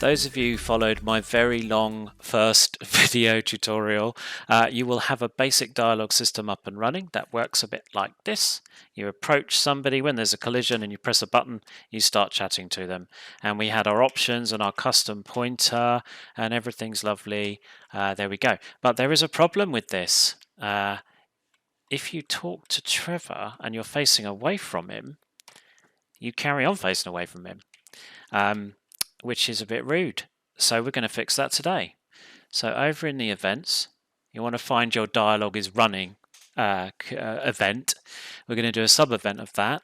Those of you who followed my very long first video tutorial, you will have a basic dialogue system up and running that works a bit like this. You approach somebody when there's a collision and you press a button, you start chatting to them. And we had our options and our custom pointer and everything's lovely. There we go. But there is a problem with this. If you talk to Trevor and you're facing away from him, you carry on facing away from him. Which is a bit rude. So we're going to fix that today. So over in the events, you want to find your dialogue is running event. We're going to do a sub event of that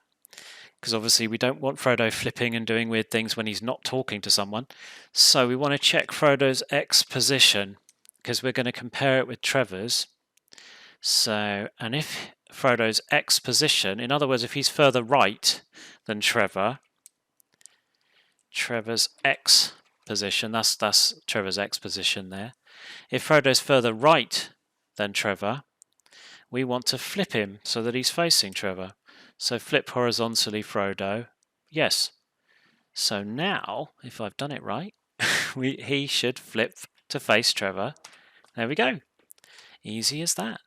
because obviously we don't want Frodo flipping and doing weird things when he's not talking to someone. So we want to check Frodo's X position because we're going to compare it with Trevor's. So, and if Frodo's X position, in other words, if he's further right than Trevor's X position, that's Trevor's X position there. If Frodo's further right than Trevor, we want to flip him so that he's facing Trevor. So flip horizontally Frodo, yes. So now, if I've done it right, he should flip to face Trevor. There we go. Easy as that.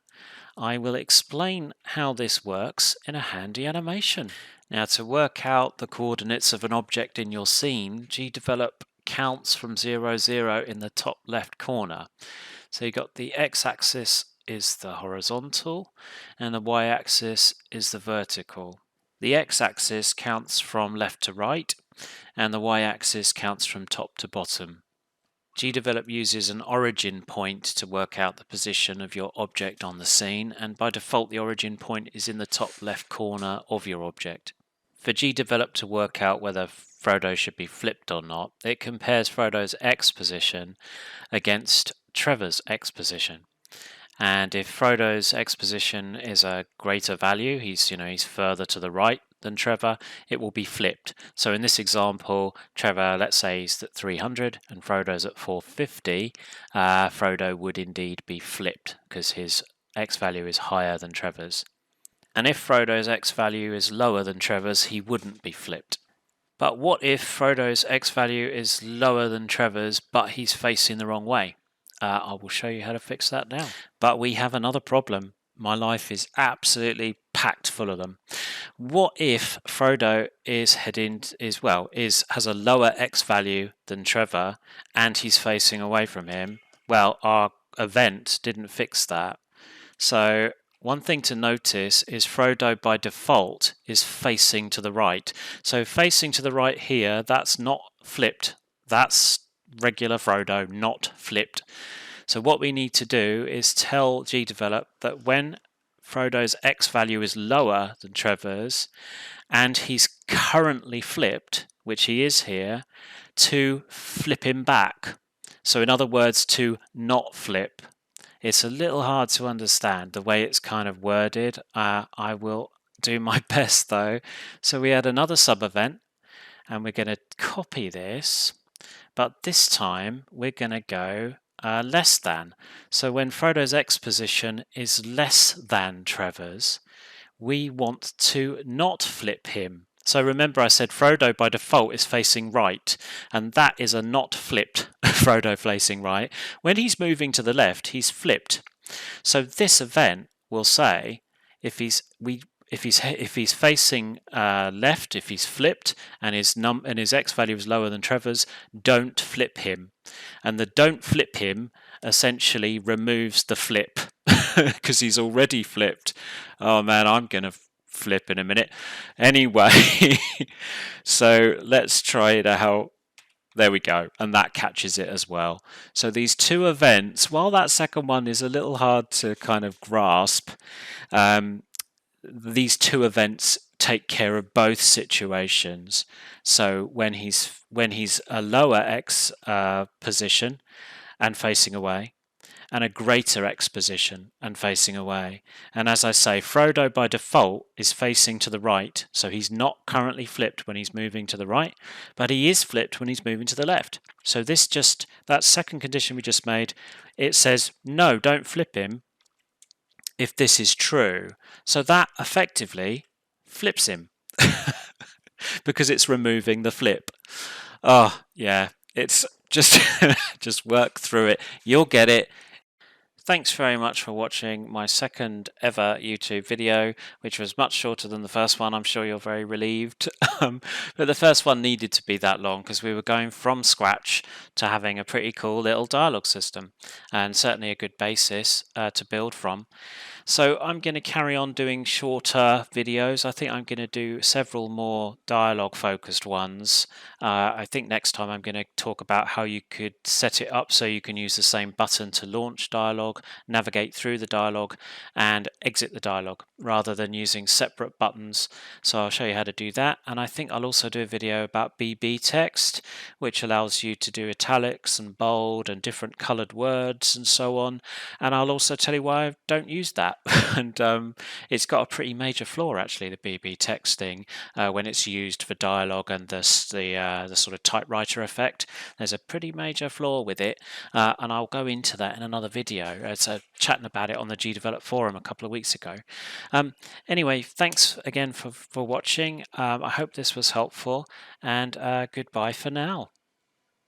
I will explain how this works in a handy animation. Now, to work out the coordinates of an object in your scene, GDevelop counts from 0, 0 in the top left corner. So you've got the x-axis is the horizontal and the y-axis is the vertical. The x-axis counts from left to right and the y-axis counts from top to bottom. GDevelop uses an origin point to work out the position of your object on the scene, and by default the origin point is in the top left corner of your object. For GDevelop to work out whether Frodo should be flipped or not, it compares Frodo's X position against Trevor's X position. And if Frodo's X position is a greater value, he's further to the right than Trevor, it will be flipped. So in this example, Trevor, let's say he's at 300 and Frodo's at 450, Frodo would indeed be flipped because his X value is higher than Trevor's. And if Frodo's X value is lower than Trevor's, he wouldn't be flipped. But what if Frodo's X value is lower than Trevor's, but he's facing the wrong way? I will show you how to fix that now. But we have another problem. My life is absolutely packed full of them. What if Frodo has a lower X value than Trevor and he's facing away from him? Well, our event didn't fix that. So one thing to notice is Frodo by default is facing to the right. So facing to the right here, that's not flipped. That's regular Frodo, not flipped. So what we need to do is tell GDevelop that when Frodo's X value is lower than Trevor's and he's currently flipped, which he is here, to flip him back. So in other words, to not flip. It's a little hard to understand the way it's kind of worded. I will do my best though. So we add another sub-event and we're going to copy this, but this time we're going to go less than. So when Frodo's X position is less than Trevor's, we want to not flip him. So remember I said Frodo by default is facing right, and that is a not flipped Frodo facing right. When he's moving to the left, he's flipped. So this event will say if he's facing left, if he's flipped and his X value is lower than Trevor's, don't flip him. And the don't flip him essentially removes the flip because he's already flipped. Oh man, I'm going to flip in a minute. Anyway, so let's try it out. There we go, and that catches it as well. So these two events, while that second one is a little hard to kind of grasp, these two events take care of both situations. So when he's a lower X position and facing away, and a greater X position and facing away. And as I say, Frodo by default is facing to the right, so he's not currently flipped when he's moving to the right, but he is flipped when he's moving to the left. So that second condition we just made, it says, no, don't flip him if this is true. So that effectively flips him because it's removing the flip. Oh, yeah, it's just work through it. You'll get it. Thanks very much for watching my second ever YouTube video, which was much shorter than the first one. I'm sure you're very relieved. But the first one needed to be that long because we were going from scratch to having a pretty cool little dialogue system, and certainly a good basis to build from. So I'm going to carry on doing shorter videos. I think I'm going to do several more dialogue focused ones. I think next time I'm going to talk about how you could set it up so you can use the same button to launch dialogue, navigate through the dialogue, and exit the dialogue rather than using separate buttons. So I'll show you how to do that. And I think I'll also do a video about BB text, which allows you to do italics and bold and different colored words and so on. And I'll also tell you why I don't use that. And it's got a pretty major flaw, actually, the BB texting, when it's used for dialogue and the sort of typewriter effect. There's a pretty major flaw with it, and I'll go into that in another video. It's chatting about it on the GDevelop forum a couple of weeks ago. Anyway, thanks again for watching. I hope this was helpful, and goodbye for now.